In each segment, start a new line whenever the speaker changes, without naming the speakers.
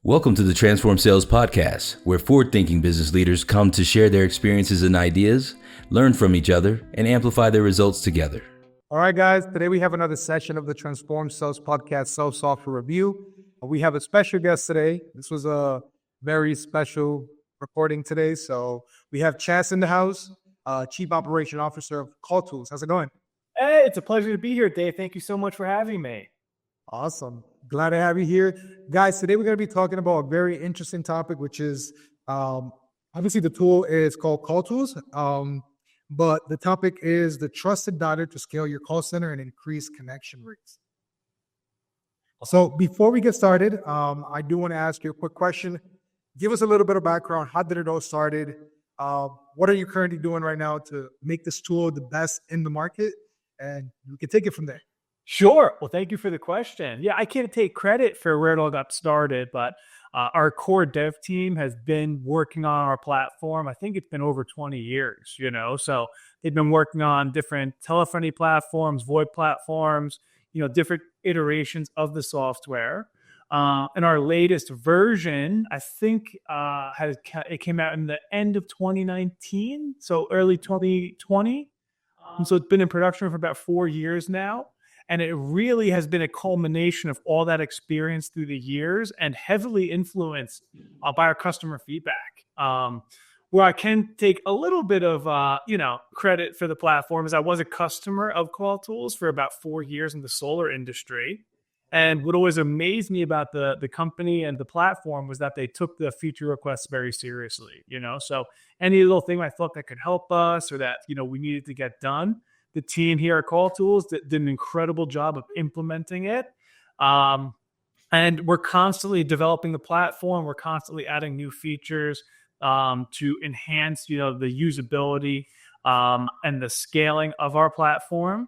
Welcome to the Transform Sales Podcast, where forward-thinking business leaders come to share their experiences and ideas, learn from each other, and amplify their results together.
All right, guys. Today we have another session of the Transform Sales Podcast Sales Software Review. We have a special guest today. This was a very special recording today. So we have Chaz in the house, Chief Operation Officer of CallTools. How's it going?
Hey, it's a pleasure to be here, Dave. Thank you so much for having me.
Awesome. Glad to have you here. Guys, today we're going to be talking about a very interesting topic, which is obviously the tool is called CallTools, but the topic is the trusted dialer to scale your call center and increase connection rates. So before we get started, I do want to ask you a quick question. Give us a little bit of background. How did it all started? What are you currently doing right now to make this tool the best in the market? And we can take it from there.
Sure. Well, thank you for the question. Yeah, I can't take credit for where it all got started, but our core dev team has been working on our platform. I think it's been over 20 years, so they've been working on different telephony platforms, VoIP platforms, different iterations of the software. And our latest version, I think it came out in the end of 2019, so early 2020. So it's been in production for about 4 years now. And it really has been a culmination of all that experience through the years and heavily influenced by our customer feedback. Where I can take a little bit of, credit for the platform is I was a customer of CallTools for about 4 years in the solar industry. And what always amazed me about the company and the platform was that they took the feature requests very seriously, So any little thing I thought that could help us or that, we needed to get done, the team here at CallTools did an incredible job of implementing it. And we're constantly developing the platform. We're constantly adding new features to enhance, the usability and the scaling of our platform.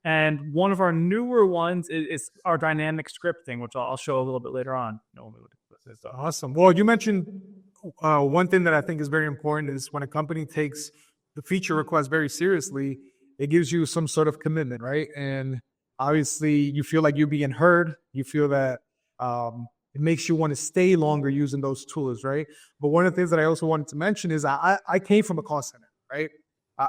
And one of our newer ones is our dynamic scripting, which I'll show a little bit later on.
Awesome. Well, you mentioned one thing that I think is very important is when a company takes the feature request very seriously, it gives you some sort of commitment, right? And obviously you feel like you're being heard. You feel that it makes you want to stay longer using those tools, right? But one of the things that I also wanted to mention is I came from a call center, right?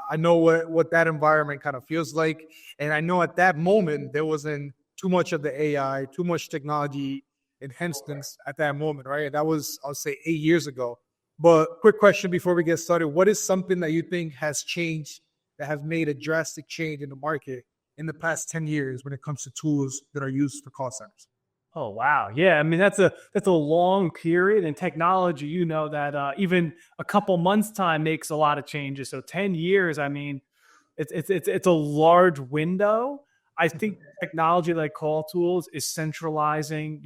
I know what that environment kind of feels like. And I know at that moment, there wasn't too much of the AI, too much technology enhancements at that moment, right? That was, I'll say, 8 years ago. But quick question before we get started. What is something that you think has changed that have made a drastic change in the market in the past 10 years when it comes to tools that are used for call centers?
Oh, wow. Yeah. I mean, that's a long period in technology, that even a couple months time makes a lot of changes. So 10 years, I mean, it's a large window. I think technology like CallTools is centralizing,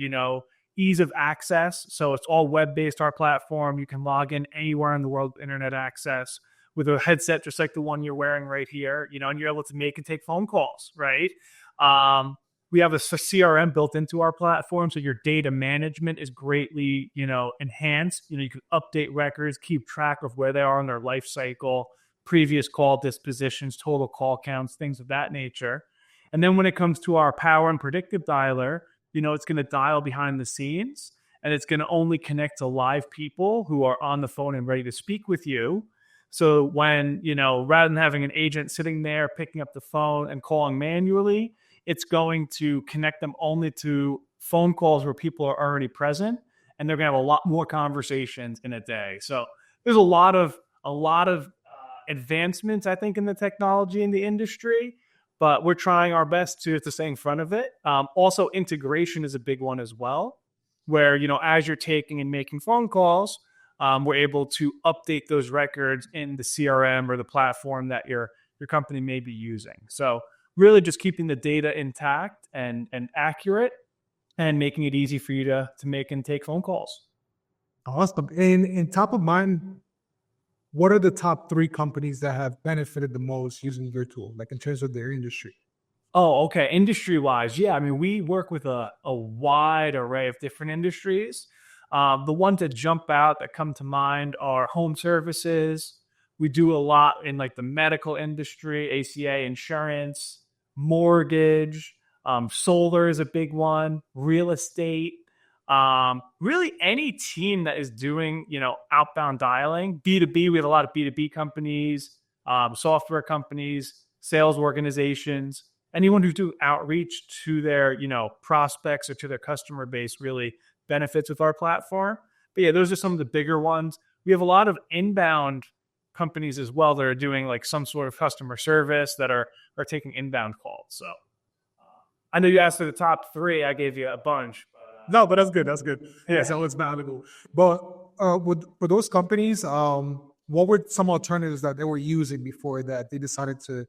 ease of access. So it's all web-based, our platform. You can log in anywhere in the world with internet access with a headset just like the one you're wearing right here, and you're able to make and take phone calls, right? We have a CRM built into our platform, so your data management is greatly, enhanced. You can update records, keep track of where they are in their life cycle, previous call dispositions, total call counts, things of that nature. And then when it comes to our power and predictive dialer, it's going to dial behind the scenes, and it's going to only connect to live people who are on the phone and ready to speak with you. So when, rather than having an agent sitting there picking up the phone and calling manually, it's going to connect them only to phone calls where people are already present, and they're going to have a lot more conversations in a day. So there's a lot of advancements, I think, in the technology in the industry, but we're trying our best to stay in front of it. Also, integration is a big one as well, where, as you're taking and making phone calls, we're able to update those records in the CRM or the platform that your company may be using. So really just keeping the data intact and accurate and making it easy for you to make and take phone calls.
Awesome. And in top of mind, what are the top 3 companies that have benefited the most using your tool, like in terms of their industry?
Oh, okay. Industry-wise, yeah. I mean, we work with a wide array of different industries. The ones that jump out that come to mind are home services. We do a lot in like the medical industry, ACA insurance, mortgage, solar is a big one, real estate, Really any team that is doing, outbound dialing, B2B, we have a lot of B2B companies, software companies, sales organizations, anyone who do outreach to their, prospects or to their customer base really benefits with our platform. But yeah, those are some of the bigger ones. We have a lot of inbound companies as well that are doing like some sort of customer service that are taking inbound calls. So I know you asked for the top three. I gave you a bunch.
No, but that's good. That's good.
Yeah.
That's always valuable. But with those companies, what were some alternatives that they were using before that they decided to,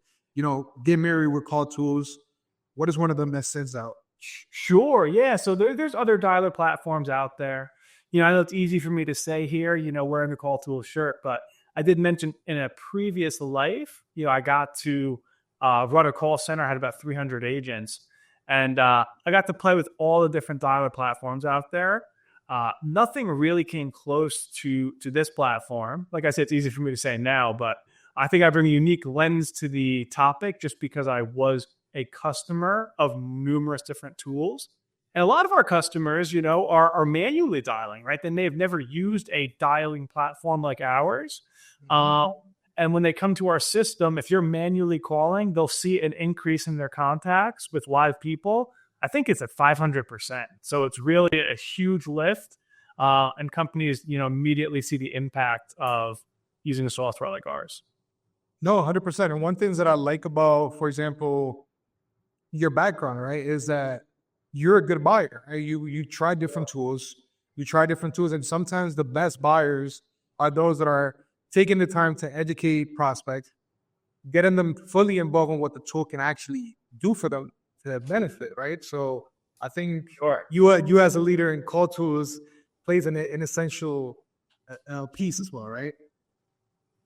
get married with CallTools? What is one of them that stands out?
Sure. Yeah. So there's other dialer platforms out there. I know it's easy for me to say here, wearing the CallTools shirt, but I did mention in a previous life, I got to run a call center. I had about 300 agents. And I got to play with all the different dialer platforms out there. Nothing really came close to this platform. Like I said, it's easy for me to say now, but I think I bring a unique lens to the topic just because I was a customer of numerous different tools. And a lot of our customers, are manually dialing, right? They may have never used a dialing platform like ours. And when they come to our system, if you're manually calling, they'll see an increase in their contacts with live people. I think it's at 500%. So it's really a huge lift. And companies, immediately see the impact of using a software like ours.
No, 100%. And one thing that I like about, for example, your background, right, is that you're a good buyer. Right? You try different tools. And sometimes the best buyers are those that are taking the time to educate prospects, getting them fully involved in what the tool can actually do for them to their benefit, right? So I think you as a leader in CallTools plays an essential piece as well, right?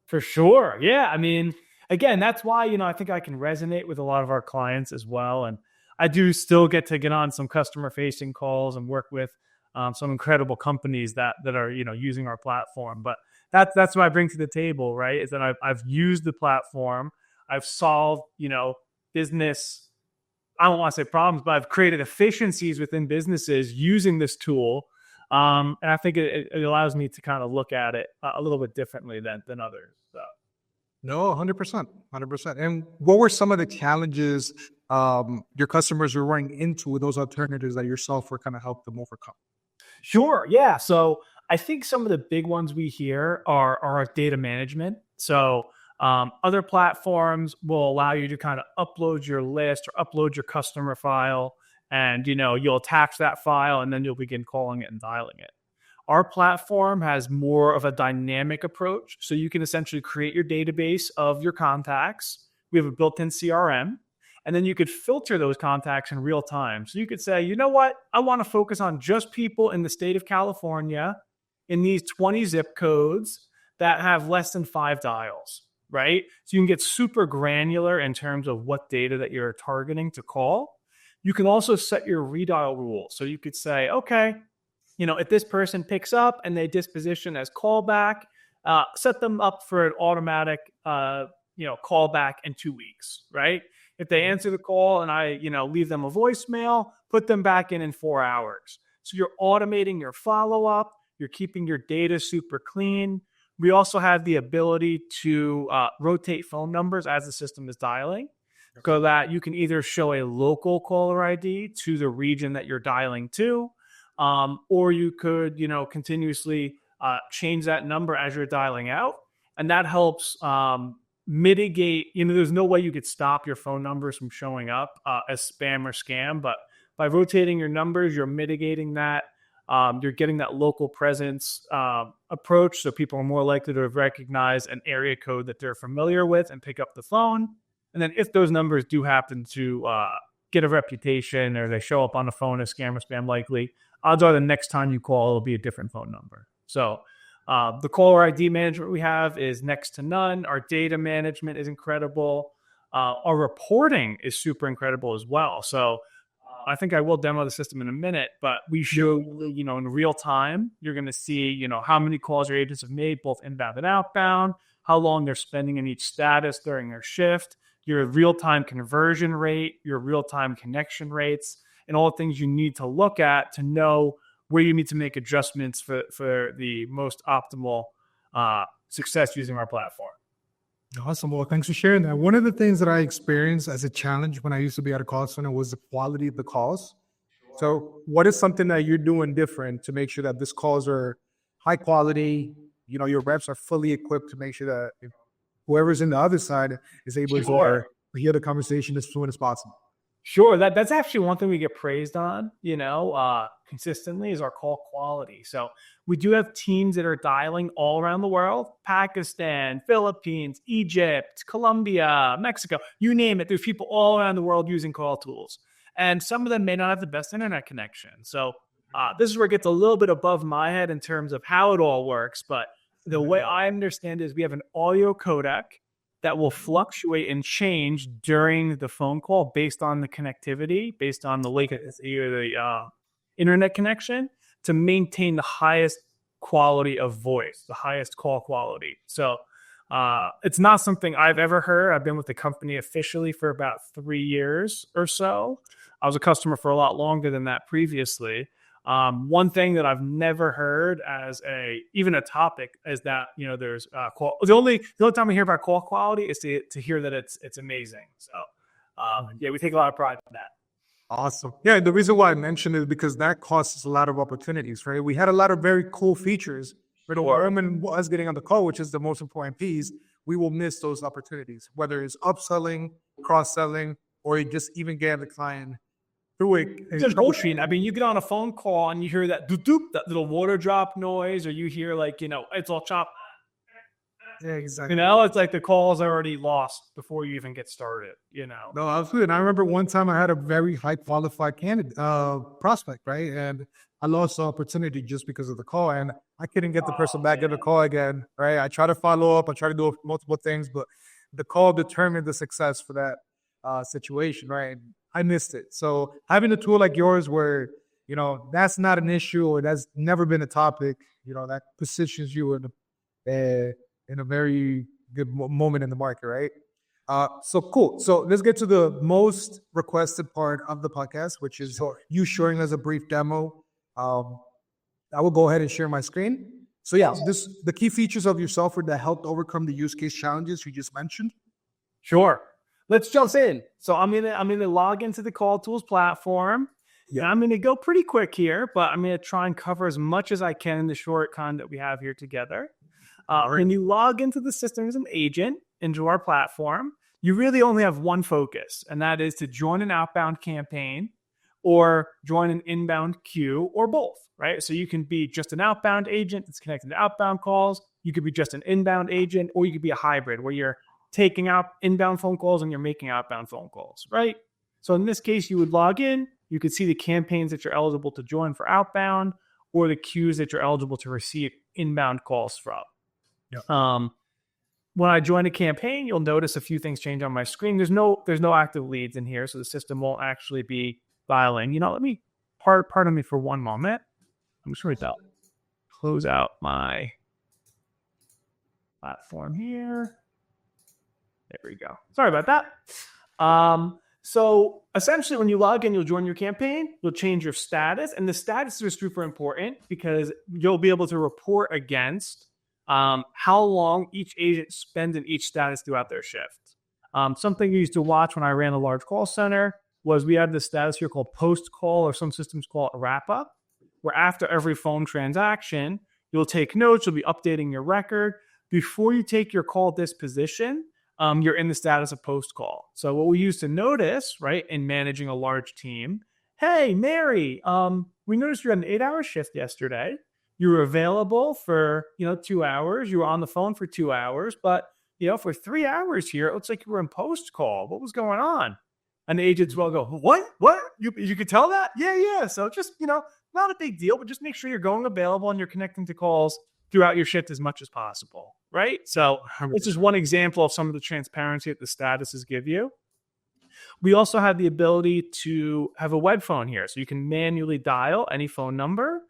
For sure. Yeah. I mean, again, that's why, I think I can resonate with a lot of our clients as well. And I do still get to get on some customer facing calls and work with some incredible companies that are, using our platform. But that's what I bring to the table, right? Is that I've used the platform. I've solved, business, I don't want to say problems, but I've created efficiencies within businesses using this tool. And I think it allows me to kind of look at it a little bit differently than others. So.
No, 100%. And what were some of the challenges your customers were running into with those alternatives that your software kind of helped them overcome?
Sure. Yeah. So I think some of the big ones we hear are our data management. So other platforms will allow you to kind of upload your list or upload your customer file, and you'll attach that file, and then you'll begin calling it and dialing it. Our platform has more of a dynamic approach. So you can essentially create your database of your contacts. We have a built-in CRM. And then you could filter those contacts in real time. So you could say, you know what? I want to focus on just people in the state of California in these 20 zip codes that have less than 5 dials, right? So you can get super granular in terms of what data that you're targeting to call. You can also set your redial rules. So you could say, okay, if this person picks up and they disposition as callback, set them up for an automatic, callback in 2 weeks, right? If they answer the call and I, leave them a voicemail, put them back in 4 hours. So you're automating your follow-up. You're keeping your data super clean. We also have the ability to rotate phone numbers as the system is dialing, so that you can either show a local caller ID to the region that you're dialing to, or you could, continuously change that number as you're dialing out. And that helps mitigate, there's no way you could stop your phone numbers from showing up as spam or scam, but by rotating your numbers, you're mitigating that. You're getting that local presence approach, so people are more likely to recognize an area code that they're familiar with and pick up the phone. And then if those numbers do happen to get a reputation or they show up on the phone as scam or spam likely, odds are the next time you call, it'll be a different phone number. So the caller ID management we have is next to none. Our data management is incredible. Our reporting is super incredible as well. So I think I will demo the system in a minute, but we show, in real time, you're going to see, how many calls your agents have made, both inbound and outbound, how long they're spending in each status during their shift, your real-time conversion rate, your real-time connection rates, and all the things you need to look at to know where you need to make adjustments for the most optimal success using our platform.
Awesome. Well, thanks for sharing that. One of the things that I experienced as a challenge when I used to be at a call center was the quality of the calls. So what is something that you're doing different to make sure that these calls are high quality? Your reps are fully equipped to make sure that whoever's in the other side is able to hear the conversation as fluent as possible.
Sure. That's actually one thing we get praised on, consistently is our call quality. So we do have teams that are dialing all around the world: Pakistan, Philippines, Egypt, Colombia, Mexico, you name it. There's people all around the world using CallTools. And some of them may not have the best internet connection. So this is where it gets a little bit above my head in terms of how it all works. But the way I understand is we have an audio codec that will fluctuate and change during the phone call based on the connectivity, based on the latency or the internet connection, to maintain the highest quality of voice, the highest call quality. So it's not something I've ever heard. I've been with the company officially for about 3 years or so. I was a customer for a lot longer than that previously. One thing that I've never heard as even a topic is that, there's call. The only time I hear about call quality is to hear that it's amazing. So we take a lot of pride in that.
Awesome. Yeah, the reason why I mentioned it is because that costs us a lot of opportunities, right? We had a lot of very cool features, but when us getting on the call, which is the most important piece, we will miss those opportunities, whether it's upselling, cross-selling, or just even getting the client through it.
Just bullshit. I mean, you get on a phone call and you hear that doop doop, that little water drop noise, or you hear it's all chopped.
Yeah, exactly.
It's like the call's already lost before you even get started.
No, absolutely. And I remember one time I had a very high qualified candidate prospect, right? And I lost the opportunity just because of the call, and I couldn't get the person back in the call again, right? I try to follow up, I try to do multiple things, but the call determined the success for that situation, right? I missed it. So having a tool like yours where, that's not an issue or that's never been a topic, that positions you in a very good moment in the market, right? So cool. So let's get to the most requested part of the podcast, which is you showing us a brief demo. I will go ahead and share my screen. So the key features of your software that helped overcome the use case challenges you just mentioned.
Sure. Let's jump in. So I'm gonna log into the CallTools platform. Yeah. And I'm gonna go pretty quick here, but I'm gonna try and cover as much as I can in the short time that we have here together. When you log into the system as an agent into our platform, you really only have one focus, and that is to join an outbound campaign or join an inbound queue or both, right? So you can be just an outbound agent that's connected to outbound calls. You could be just an inbound agent, or you could be a hybrid where you're taking out inbound phone calls and you're making outbound phone calls, right? So in this case, you would log in. You could see the campaigns that you're eligible to join for outbound or the queues that you're eligible to receive inbound calls from. Yeah. When I join a campaign, you'll notice a few things change on my screen. There's no active leads in here, so the system won't actually be dialing. Let me pardon me for one moment. I'm just going to close out my platform here. There we go. Sorry about that. So essentially, when you log in, you'll join your campaign, you'll change your status, and the status is super important because you'll be able to report against how long each agent spends in each status throughout their shift. Something you used to watch when I ran a large call center was we had this status here called post call, or some systems call it wrap up, where after every phone transaction, you'll take notes, you'll be updating your record. Before you take your call disposition, you're in the status of post call. So what we used to notice, right, in managing a large team, hey, Mary, we noticed you had an 8-hour shift yesterday. You were available for, 2 hours. You were on the phone for 2 hours, but, for 3 hours here, it looks like you were in post call. What was going on? And the agents will go, what? You could tell that? Yeah. So just, not a big deal, but just make sure you're going available and you're connecting to calls throughout your shift as much as possible, right? So this is one example of some of the transparency that the statuses give you. We also have the ability to have a web phone here, so you can manually dial any phone number.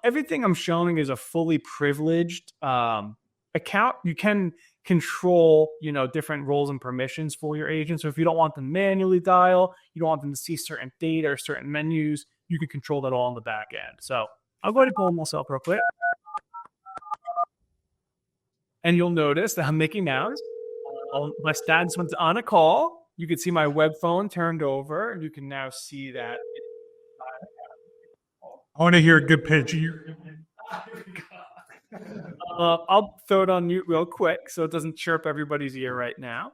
Everything I'm showing is a fully privileged account. You can control, different roles and permissions for your agents. So if you don't want them manually dial, you don't want them to see certain data or certain menus, you can control that all on the back end. So I'll go ahead and pull myself real quick. And you'll notice that I'm Mickey Mouse. My status went on a call. You can see my web phone turned over, and you can now see that.
I want to hear a good pitch.
I'll throw it on mute real quick so it doesn't chirp everybody's ear right now.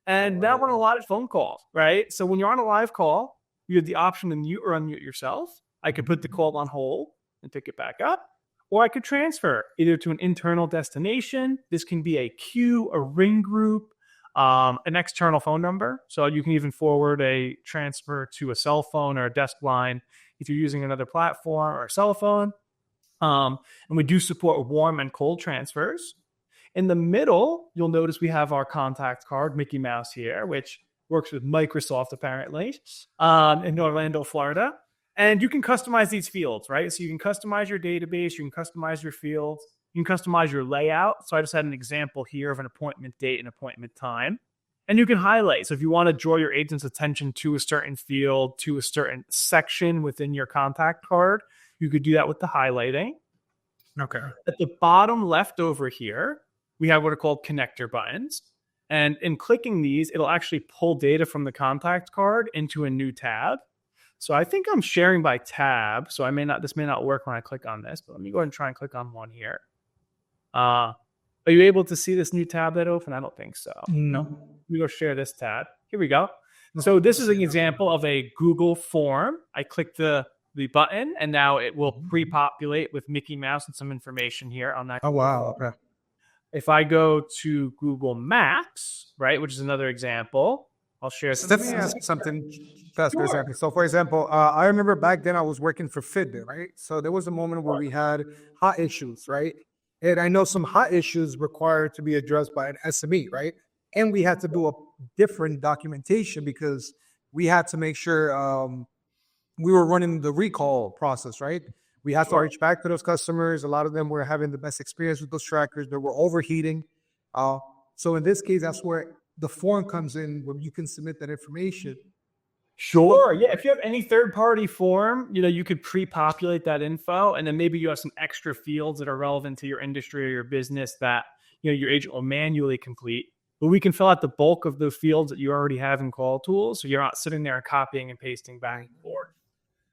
And now we're on a lot of phone calls, right? So when you're on a live call, you have the option to mute or unmute yourself. I could put the call on hold and pick it back up, or I could transfer either to an internal destination. This can be a queue, a ring group, an external phone number. So you can even forward a transfer to a cell phone or a desk line if you're using another platform or a cell phone. And we do support warm and cold transfers. In the middle, you'll notice we have our contact card, Mickey Mouse here, which works with Microsoft apparently, in Orlando, Florida. And you can customize these fields, right? So you can customize your database, you can customize your fields, you can customize your layout. So I just had an example here of an appointment date and appointment time. And you can highlight. So if you want to draw your agent's attention to a certain field, to a certain section within your contact card, you could do that with the highlighting.
Okay.
At the bottom left over here, we have what are called connector buttons. And in clicking these, it'll actually pull data from the contact card into a new tab. So I think I'm sharing by tab. So this may not work when I click on this, but let me go ahead and try and click on one here. Are you able to see this new tab that opened? I don't think so.
No.
Let me go share this tab. Here we go. So this is an example of a Google form. I click the button, and now it will pre-populate with Mickey Mouse and some information here on that.
Oh, wow. Okay.
If I go to Google Maps, right, which is another example, I'll share
Let me ask something fast, for example. So, for example, I remember back then I was working for Fitbit, right? So there was a moment where we had hot issues, right? And I know some hot issues require to be addressed by an SME, right? And we had to do a different documentation because we had to make sure we were running the recall process, right? We had to reach back to those customers. A lot of them were having the best experience with those trackers. They were overheating. So in this case, that's where the form comes in, where you can submit that information.
Sure. Yeah. If you have any third-party form, you could pre-populate that info, and then maybe you have some extra fields that are relevant to your industry or your business that your agent will manually complete. But we can fill out the bulk of the fields that you already have in CallTools, so you're not sitting there copying and pasting back and forth.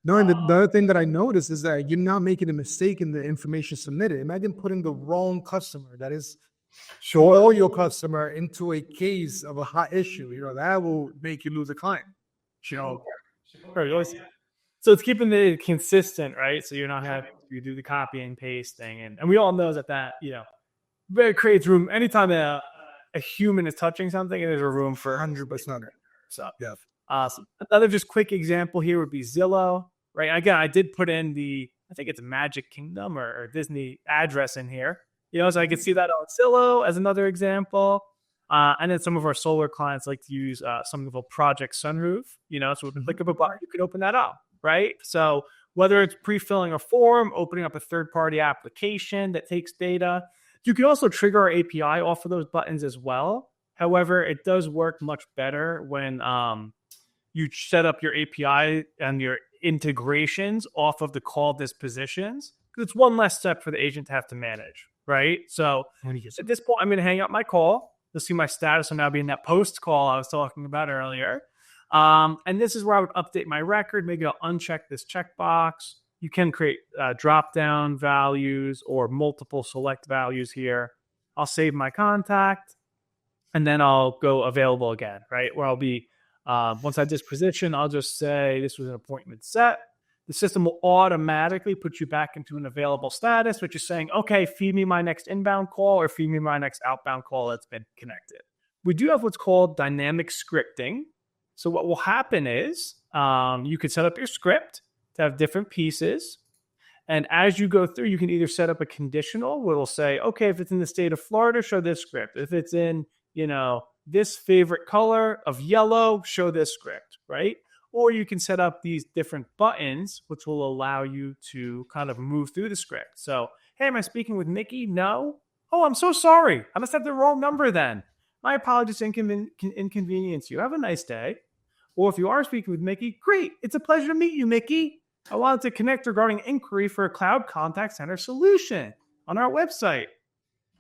No, and the other thing that I noticed is that you're not making a mistake in the information submitted. Imagine putting the wrong customer, that is, all your customer, into a case of a hot issue. That will make you lose a client.
Sure. So it's keeping it consistent, right? So you're not having to do the copy and paste thing, and we all know that it creates room. Anytime a human is touching something, there's a room for
100%.
So
yeah.
Awesome. Another just quick example here would be Zillow, right? Again, I did put in I think it's Magic Kingdom or Disney address in here, so I could see that on Zillow as another example. And then some of our solar clients like to use something called Project Sunroof, so with the click of a button, you can open that up, right? So whether it's pre-filling a form, opening up a third-party application that takes data, you can also trigger our API off of those buttons as well. However, it does work much better when you set up your API and your integrations off of the call dispositions, because it's one less step for the agent to have to manage, right? So at this point, I'm going to hang up my call. You'll see my status will now be in that post call I was talking about earlier. And this is where I would update my record. Maybe I'll uncheck this checkbox. You can create drop-down values or multiple select values here. I'll save my contact, and then I'll go available again, right? Where I'll be, once I disposition, I'll just say this was an appointment set. The system will automatically put you back into an available status, which is saying, okay, feed me my next inbound call or feed me my next outbound call that's been connected. We do have what's called dynamic scripting. So what will happen is you could set up your script to have different pieces. And as you go through, you can either set up a conditional where it'll say, okay, if it's in the state of Florida, show this script. If it's in, this favorite color of yellow, show this script, right? Or you can set up these different buttons, which will allow you to kind of move through the script. So, hey, am I speaking with Mickey? No. Oh, I'm so sorry. I must have the wrong number then. My apologies to inconvenience you. Have a nice day. Or if you are speaking with Mickey, great. It's a pleasure to meet you, Mickey. I wanted to connect regarding inquiry for a cloud contact center solution on our website.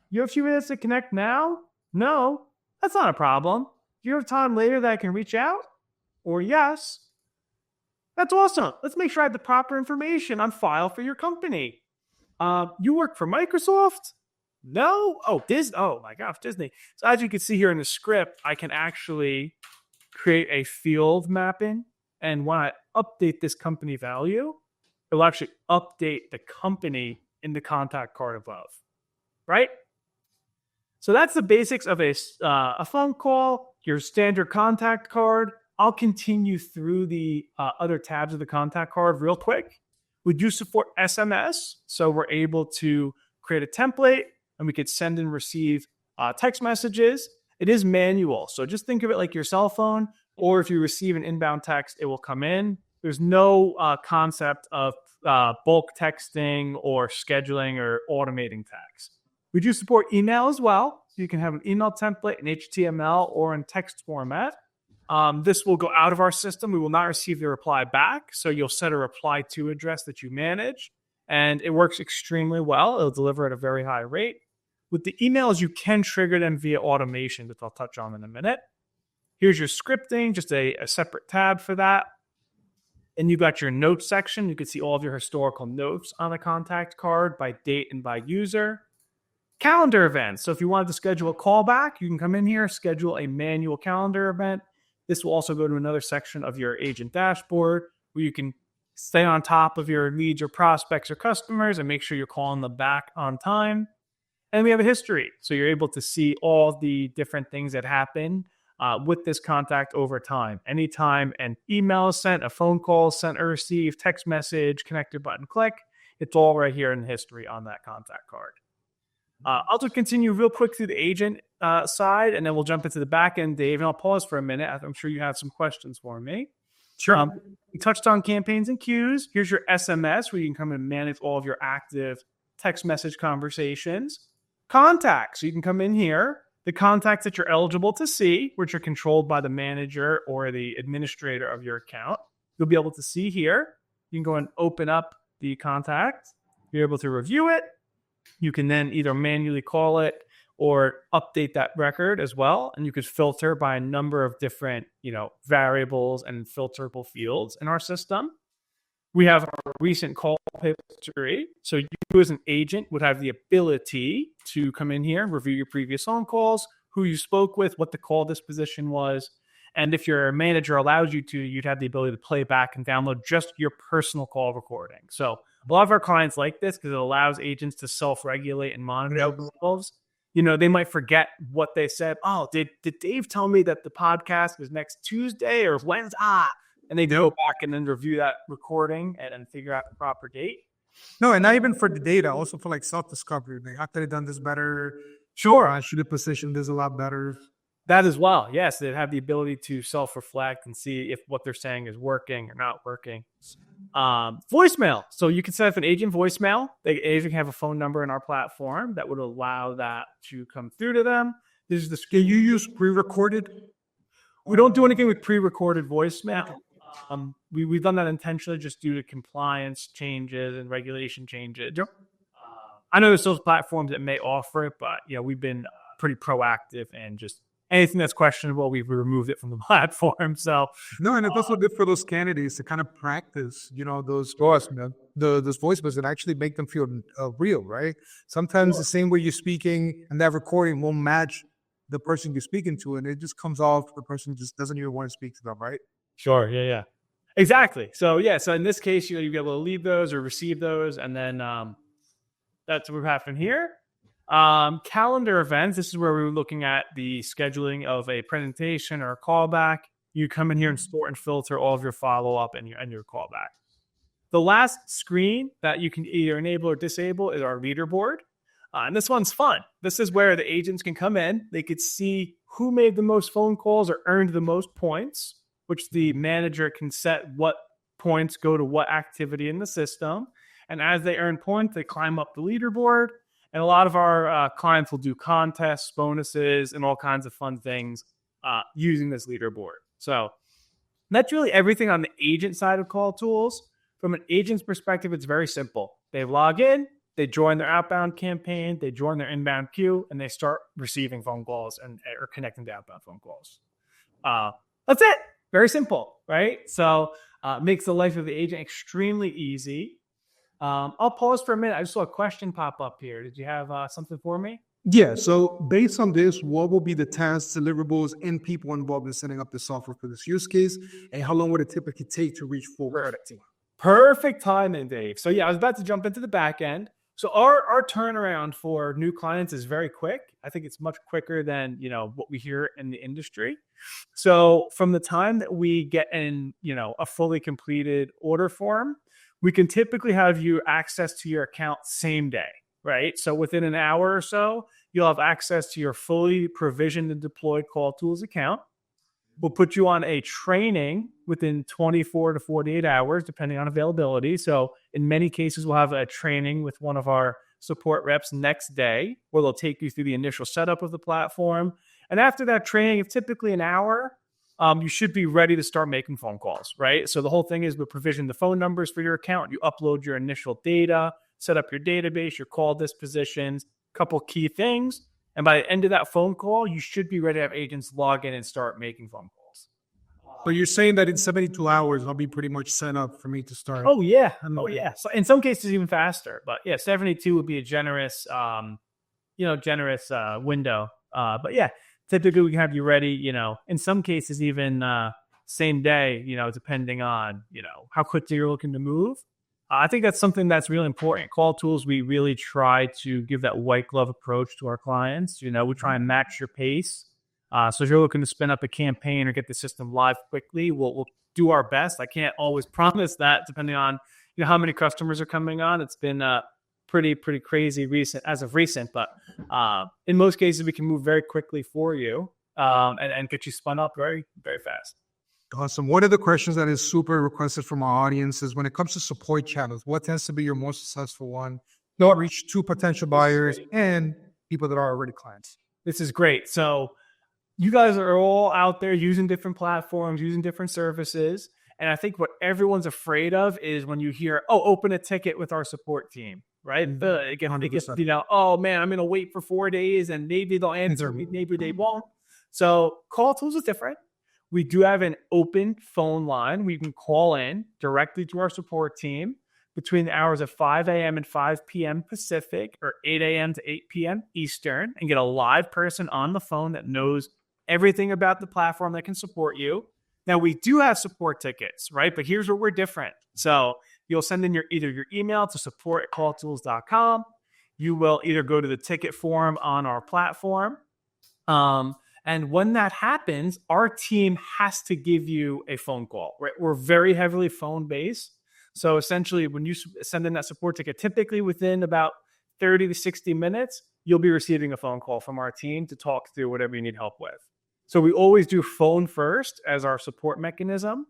You have a few minutes to connect now? No, that's not a problem. Do you have time later that I can reach out? Or yes. That's awesome. Let's make sure I have the proper information on file for your company. You work for Microsoft? No? Oh, Disney. Oh my gosh, Disney. So as you can see here in the script, I can actually create a field mapping. And when I update this company value, it will actually update the company in the contact card above, right? So that's the basics of a phone call, your standard contact card. I'll continue through the other tabs of the contact card real quick. We do support SMS, so we're able to create a template and we could send and receive text messages. It is manual, so just think of it like your cell phone, or if you receive an inbound text, it will come in. There's no concept of bulk texting or scheduling or automating text. We do support email as well, so you can have an email template in HTML or in text format. This will go out of our system. We will not receive the reply back. So you'll set a reply to address that you manage, and it works extremely well. It'll deliver at a very high rate. With the emails, you can trigger them via automation, that I'll touch on in a minute. Here's your scripting, just a separate tab for that. And you've got your notes section. You can see all of your historical notes on the contact card by date and by user. Calendar events. So if you wanted to schedule a callback, you can come in here, schedule a manual calendar event. This will also go to another section of your agent dashboard where you can stay on top of your leads or prospects or customers and make sure you're calling them back on time. And we have a history. So you're able to see all the different things that happen with this contact over time. Anytime an email is sent, a phone call is sent or received, text message, connected button click, it's all right here in the history on that contact card. I'll just continue real quick through the agent side, and then we'll jump into the back end, Dave, and I'll pause for a minute. I'm sure you have some questions for me.
Sure.
We touched on campaigns and queues. Here's your SMS, where you can come and manage all of your active text message conversations. Contacts, so you can come in here. The contacts that you're eligible to see, which are controlled by the manager or the administrator of your account, you'll be able to see here. You can go and open up the contact. You're able to review it. You can then either manually call it or update that record as well. And you could filter by a number of different, variables and filterable fields in our system. We have our recent call history. So you as an agent would have the ability to come in here, review your previous phone calls, who you spoke with, what the call disposition was. And if your manager allows you to, you'd have the ability to play back and download just your personal call recording. So a lot of our clients like this because it allows agents to self-regulate and monitor themselves. They might forget what they said. Oh, did Dave tell me that the podcast is next Tuesday or Wednesday? And they go back and then review that recording and figure out the proper date.
No, and not even for the data, also for like self-discovery. Like, I could have done this better.
Sure.
I should have positioned this a lot better.
That as well. Yes, they have the ability to self-reflect and see if what they're saying is working or not working. Voicemail. So you can set up an agent voicemail. The agent can have a phone number in our platform that would allow that to come through to them. This is the.
Can you use pre-recorded?
We don't do anything with pre-recorded voicemail. We've done that intentionally just due to compliance changes and regulation changes. I know there's those platforms that may offer it, but we've been pretty proactive and just anything that's questionable, we've removed it from the platform. So
no, and it's also good for those candidates to kind of practice, those voicemails and actually make them feel real, right? Sometimes the same way you're speaking and that recording won't match the person you're speaking to, and it just comes off the person just doesn't even want to speak to them, right?
Sure. Yeah. Exactly. So in this case, you'll be able to leave those or receive those, and then that's what happened here. Calendar events. This is where we were looking at the scheduling of a presentation or a callback. You come in here and sort and filter all of your follow-up and your callback. The last screen that you can either enable or disable is our leaderboard. And this one's fun. This is where the agents can come in. They could see who made the most phone calls or earned the most points, which the manager can set what points go to what activity in the system. And as they earn points, they climb up the leaderboard. And a lot of our clients will do contests, bonuses, and all kinds of fun things using this leaderboard. So that's really everything on the agent side of CallTools. From an agent's perspective, it's very simple. They log in, they join their outbound campaign, they join their inbound queue, and they start receiving phone calls or connecting to outbound phone calls. That's it. Very simple, right? So makes the life of the agent extremely easy. I'll pause for a minute. I just saw a question pop up here. Did you have something for me?
Yeah. So based on this, what will be the tasks, deliverables, and people involved in setting up the software for this use case? And how long would it typically take to reach full productivity?
Perfect timing, Dave. So yeah, I was about to jump into the back end. So our turnaround for new clients is very quick. I think it's much quicker than, what we hear in the industry. So from the time that we get in, a fully completed order form, we can typically have you access to your account same day, right? So within an hour or so, you'll have access to your fully provisioned and deployed CallTools account. We'll put you on a training within 24 to 48 hours, depending on availability. So in many cases, we'll have a training with one of our support reps next day, where they'll take you through the initial setup of the platform. And after that training, it's typically an hour, you should be ready to start making phone calls, right? So the whole thing is we provision the phone numbers for your account. You upload your initial data, set up your database, your call dispositions, couple key things. And by the end of that phone call, you should be ready to have agents log in and start making phone calls.
So you're saying that in 72 hours, I'll be pretty much set up for me to start?
Oh, yeah. So in some cases, even faster. But yeah, 72 would be a generous window. But yeah, typically we can have you ready, in some cases, even same day, depending on, how quickly you're looking to move. I think that's something that's really important. CallTools, we really try to give that white glove approach to our clients. We try and match your pace. So if you're looking to spin up a campaign or get the system live quickly, we'll do our best. I can't always promise that, depending on how many customers are coming on. It's been pretty crazy as of recent, but in most cases we can move very quickly for you and get you spun up very, very fast.
Awesome. One of the questions that is super requested from our audience is when it comes to support channels, what tends to be your most successful one? Not reach to potential buyers and people that are already clients.
This is great. So you guys are all out there using different platforms, using different services. And I think what everyone's afraid of is when you hear, open a ticket with our support team, right? Oh man, I'm going to wait for 4 days and maybe they'll answer me, maybe they won't. So CallTools is different. We do have an open phone line where you can call in directly to our support team between the hours of 5 a.m. and 5 p.m. Pacific or 8 a.m. to 8 p.m. Eastern and get a live person on the phone that knows everything about the platform that can support you. Now, we do have support tickets, right? But here's where we're different. So you'll send in either your email to support@calltools.com. You will either go to the ticket form on our platform. And when that happens, our team has to give you a phone call, right? We're very heavily phone-based. So essentially, when you send in that support ticket, typically within about 30 to 60 minutes, you'll be receiving a phone call from our team to talk through whatever you need help with. So we always do phone first as our support mechanism.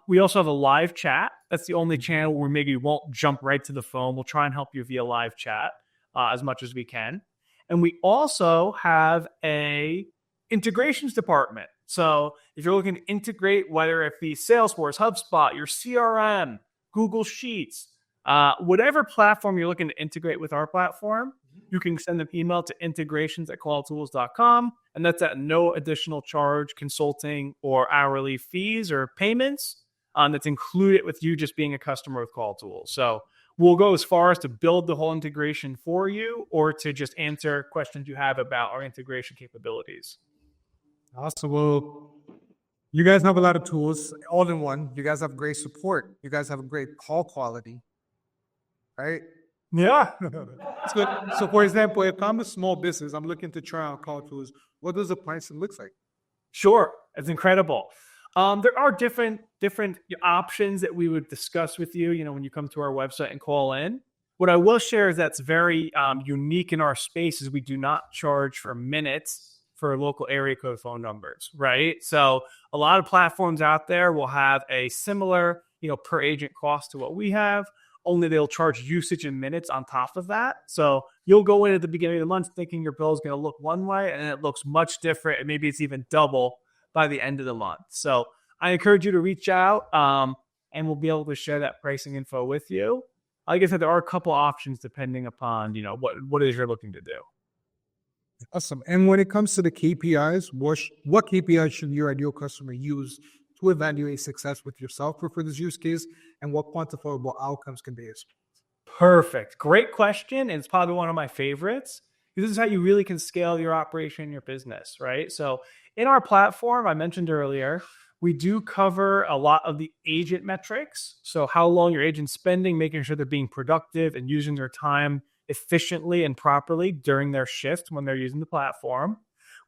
We also have a live chat. That's the only channel where maybe we won't jump right to the phone. We'll try and help you via live chat as much as we can. And we also have a integrations department. So if you're looking to integrate, whether it be Salesforce, HubSpot, your CRM, Google Sheets, whatever platform you're looking to integrate with our platform, you can send an email to integrations@calltools.com. And that's at no additional charge, consulting or hourly fees or payments. That's included with you just being a customer with CallTools. So we'll go as far as to build the whole integration for you or to just answer questions you have about our integration capabilities.
Awesome. Well, you guys have a lot of tools all in one. You guys have great support. You guys have a great call quality, right?
Yeah.
That's good. So for example, if I'm a small business, I'm looking to try out CallTools, what does the pricing look like?
Sure. It's incredible. There are different options that we would discuss with you, when you come to our website and call in. What I will share is that's very unique in our space is we do not charge for minutes for local area code phone numbers, right? So a lot of platforms out there will have a similar, per agent cost to what we have, only they'll charge usage in minutes on top of that. So you'll go in at the beginning of the month thinking your bill is going to look one way and it looks much different. And maybe it's even double by the end of the month. So I encourage you to reach out. and we'll be able to share that pricing info with you. Like I said, there are a couple options depending upon, what it is you're looking to do.
Awesome. And when it comes to the KPIs, what KPIs should your ideal customer use to evaluate success with your software for this use case, and what quantifiable outcomes can they expect?
Perfect. Great question. And it's probably one of my favorites. This is how you really can scale your operation in your business, right? So in our platform, I mentioned earlier, we do cover a lot of the agent metrics. So how long your agent's spending, making sure they're being productive and using their time efficiently and properly during their shift when they're using the platform.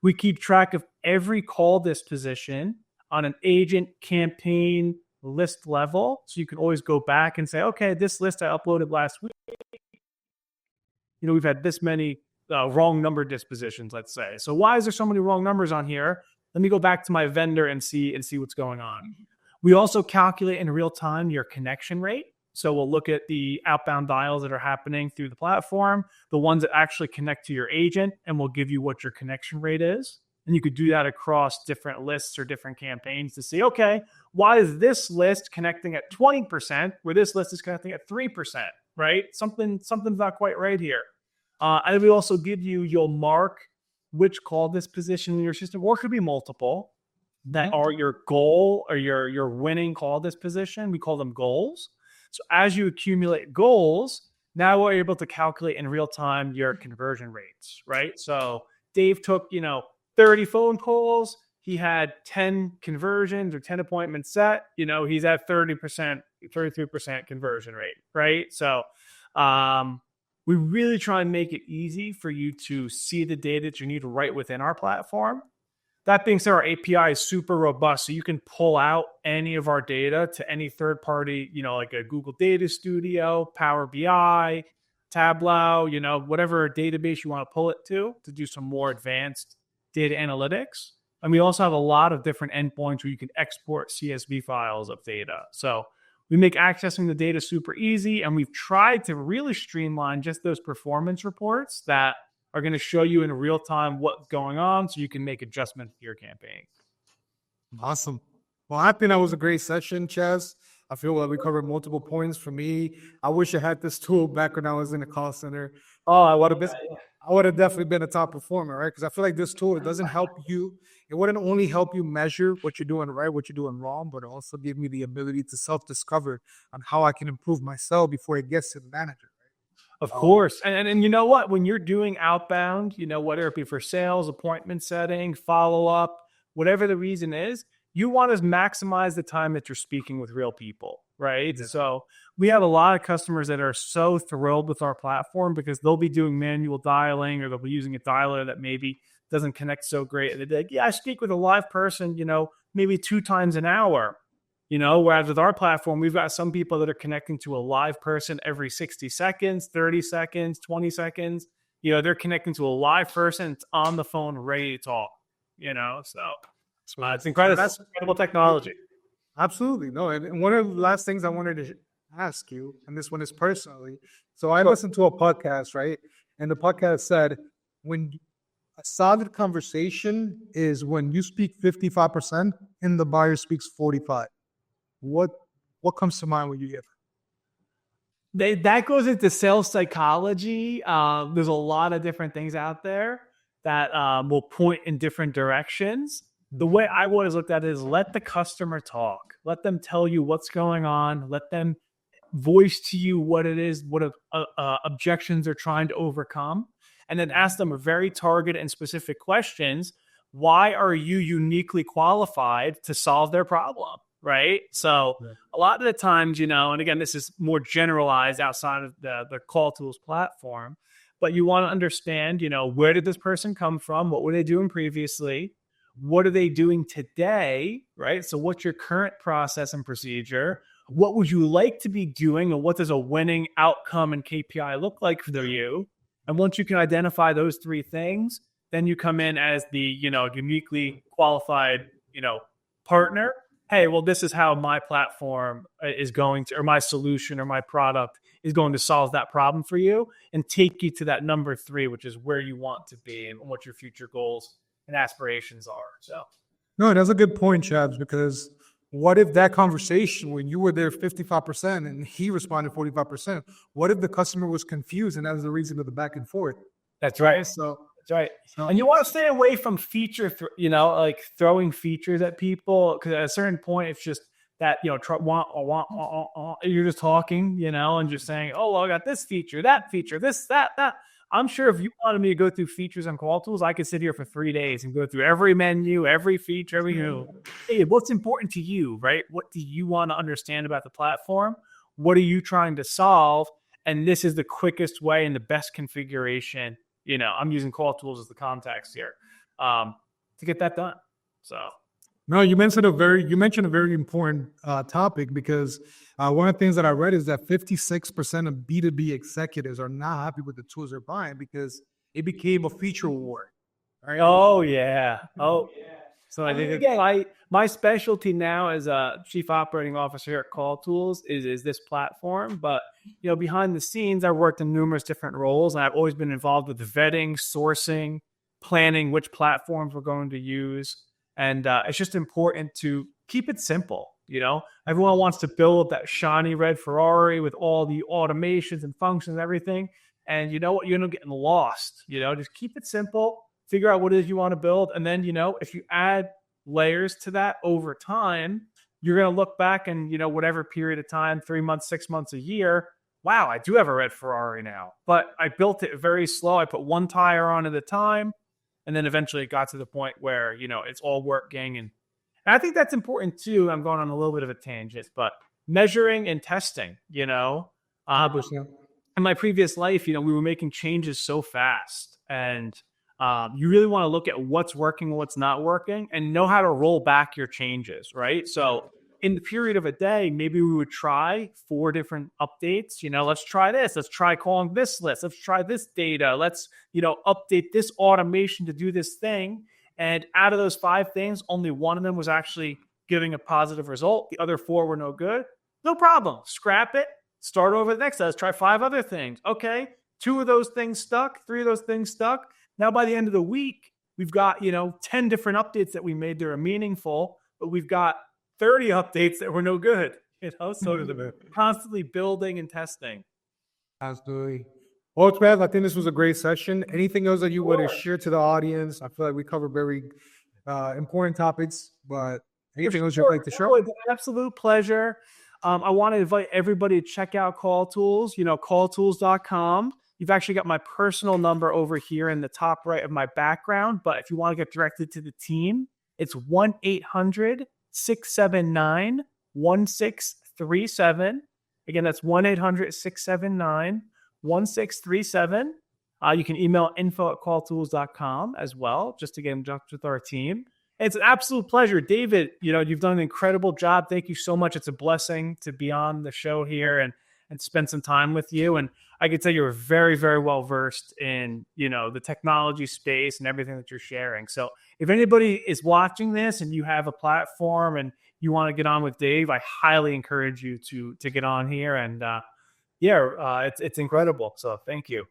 We keep track of every call disposition on an agent campaign list level. So you can always go back and say, okay, this list I uploaded last week, we've had this many wrong number dispositions, let's say. So why is there so many wrong numbers on here? Let me go back to my vendor and see what's going on. We also calculate in real time your connection rate. So we'll look at the outbound dials that are happening through the platform, the ones that actually connect to your agent, and we'll give you what your connection rate is. And you could do that across different lists or different campaigns to see, okay, why is this list connecting at 20% where this list is connecting at 3%, right? Something's not quite right here. And we also give you'll mark which call disposition in your system, or it could be multiple, that are your goal or your winning call disposition. We call them goals. So as you accumulate goals, now we're able to calculate in real time your conversion rates, right? So Dave took, 30 phone calls. He had 10 conversions or 10 appointments set. He's at 30%, 33% conversion rate, right? So we really try and make it easy for you to see the data that you need right within our platform. That being said, our API is super robust, so you can pull out any of our data to any third party, like a Google Data Studio, Power BI, Tableau, whatever database you want to pull it to do some more advanced data analytics. And we also have a lot of different endpoints where you can export CSV files of data. So we make accessing the data super easy, and we've tried to really streamline just those performance reports that are going to show you in real time what's going on so you can make adjustments to your campaign.
Awesome. Well, I think that was a great session, Chaz. I feel like we covered multiple points. For me, I wish I had this tool back when I was in the call center. Oh, I would have definitely been a top performer, right? Because I feel like this tool, it doesn't help you. It wouldn't only help you measure what you're doing right, what you're doing wrong, but it also give me the ability to self-discover on how I can improve myself before it gets to the manager.
Of course. And you know what? When you're doing outbound, whether it be for sales, appointment setting, follow-up, whatever the reason is, you want to maximize the time that you're speaking with real people, right? Yeah. So we have a lot of customers that are so thrilled with our platform because they'll be doing manual dialing, or they'll be using a dialer that maybe doesn't connect so great. And they're like, yeah, I speak with a live person, maybe 2 times an hour. Whereas with our platform, we've got some people that are connecting to a live person every 60 seconds, 30 seconds, 20 seconds. They're connecting to a live person. It's on the phone, ready to talk, so it's incredible. That's incredible technology.
Absolutely. No. And one of the last things I wanted to ask you, and this one is personally. So I listened to a podcast, right? And the podcast said, when a solid conversation is when you speak 55% and the buyer speaks 45%. What comes to mind when you hear that?
That goes into sales psychology. There's a lot of different things out there that will point in different directions. The way I always looked at it is let the customer talk. Let them tell you what's going on. Let them voice to you what it is, what objections they're trying to overcome. And then ask them a very targeted and specific questions. Why are you uniquely qualified to solve their problem? Right. So a lot of the times, and again, this is more generalized outside of the CallTools platform, but you want to understand, where did this person come from? What were they doing previously? What are they doing today? Right. So what's your current process and procedure? What would you like to be doing? And what does a winning outcome and KPI look like for you? And once you can identify those 3 things, then you come in as the, uniquely qualified, partner. Hey, well, this is how my platform is going to, or my solution or my product is going to solve that problem for you and take you to that number 3, which is where you want to be and what your future goals and aspirations are. So,
no, that's a good point, Chaz, because what if that conversation when you were there 55% and he responded 45%? What if the customer was confused and that was the reason of the back and forth?
That's right.
So
That's right.
So-
And you want to stay away from like throwing features at people, because at a certain point, it's just that, you're just talking, and just saying, oh, well, I got this feature, this, that. I'm sure if you wanted me to go through features on CallTools, I could sit here for 3 days and go through every menu, every feature, Hey, what's important to you, right? What do you want to understand about the platform? What are you trying to solve? And this is the quickest way and the best configuration. I'm using CallTools as the context here to get that done. So.
No, you mentioned a very important topic, because one of the things that I read is that 56% of B2B executives are not happy with the tools they're buying because it became a feature war.
Right? Oh yeah. Oh yeah. So I think again, my specialty now as a chief operating officer here at CallTools is this platform. But behind the scenes, I've worked in numerous different roles, and I've always been involved with the vetting, sourcing, planning which platforms we're going to use. And it's just important to keep it simple. Everyone wants to build that shiny red Ferrari with all the automations and functions and everything. And you know what? You end up getting lost. Just keep it simple, figure out what it is you want to build. And then, if you add layers to that over time, you're going to look back and, whatever period of time, 3 months, 6 months, a year, wow, I do have a red Ferrari now. But I built it very slow. I put one tire on at a time. And then eventually it got to the point where, it's all working. And I think that's important too. I'm going on a little bit of a tangent, but measuring and testing, in my previous life, we were making changes so fast. And you really want to look at what's working and what's not working and know how to roll back your changes, right? So in the period of a day, maybe we would try 4 different updates. Let's try this. Let's try calling this list. Let's try this data. Let's, update this automation to do this thing. And out of those 5 things, only one of them was actually giving a positive result. The other 4 were no good. No problem. Scrap it. Start over the next. Let's try 5 other things. Okay. 2 of those things stuck. 3 of those things stuck. Now, by the end of the week, we've got, 10 different updates that we made that are meaningful, but we've got 30 updates that were no good. So constantly building and testing.
Absolutely. Well, Chaz, I think this was a great session. Anything else that you want to share to the audience? I feel like we covered very important topics, but anything else you'd like to share?
It's an absolute pleasure. I want to invite everybody to check out CallTools, calltools.com. You've actually got my personal number over here in the top right of my background, but if you want to get directly to the team, it's 1-800-679-1637. Again, that's 1-800-679-1637. You can email info@calltools.com as well, just to get in touch with our team. And it's an absolute pleasure. David, you've done an incredible job. Thank you so much. It's a blessing to be on the show here and spend some time with you. And I can tell you're very, very well versed in, the technology space and everything that you're sharing. So if anybody is watching this and you have a platform and you want to get on with Dave, I highly encourage you to get on here. And it's incredible. So thank you.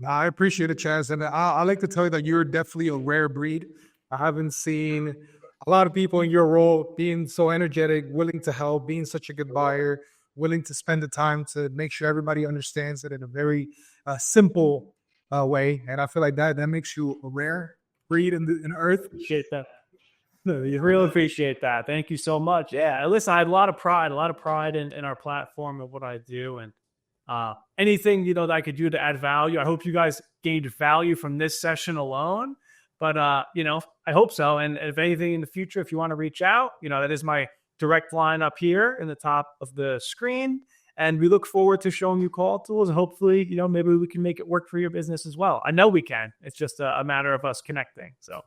I appreciate it, Chaz. And I like to tell you that you're definitely a rare breed. I haven't seen a lot of people in your role being so energetic, willing to help, being such a good buyer, willing to spend the time to make sure everybody understands it in a very simple way. And I feel like that makes you a rare breed in earth.
Appreciate that. You really appreciate that. Thank you so much. Yeah, listen, I had a lot of pride in our platform and what I do, and anything that I could do to add value. I hope you guys gained value from this session alone. But I hope so. And if anything in the future, if you want to reach out, that is my direct line up here in the top of the screen. And we look forward to showing you CallTools, and hopefully, maybe we can make it work for your business as well. I know we can. It's just a matter of us connecting. So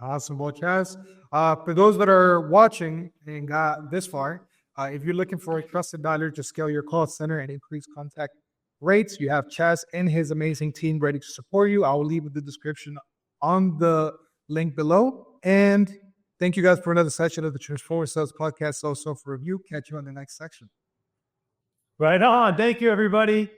awesome. Well, Chaz, for those that are watching and got this far, if you're looking for a trusted dialer to scale your call center and increase contact rates, you have Chaz and his amazing team ready to support you. I will leave the description on the link below. And thank you guys for another session of the Transformer Sales Podcast. Also for review. Catch you on the next section.
Right on. Thank you, everybody.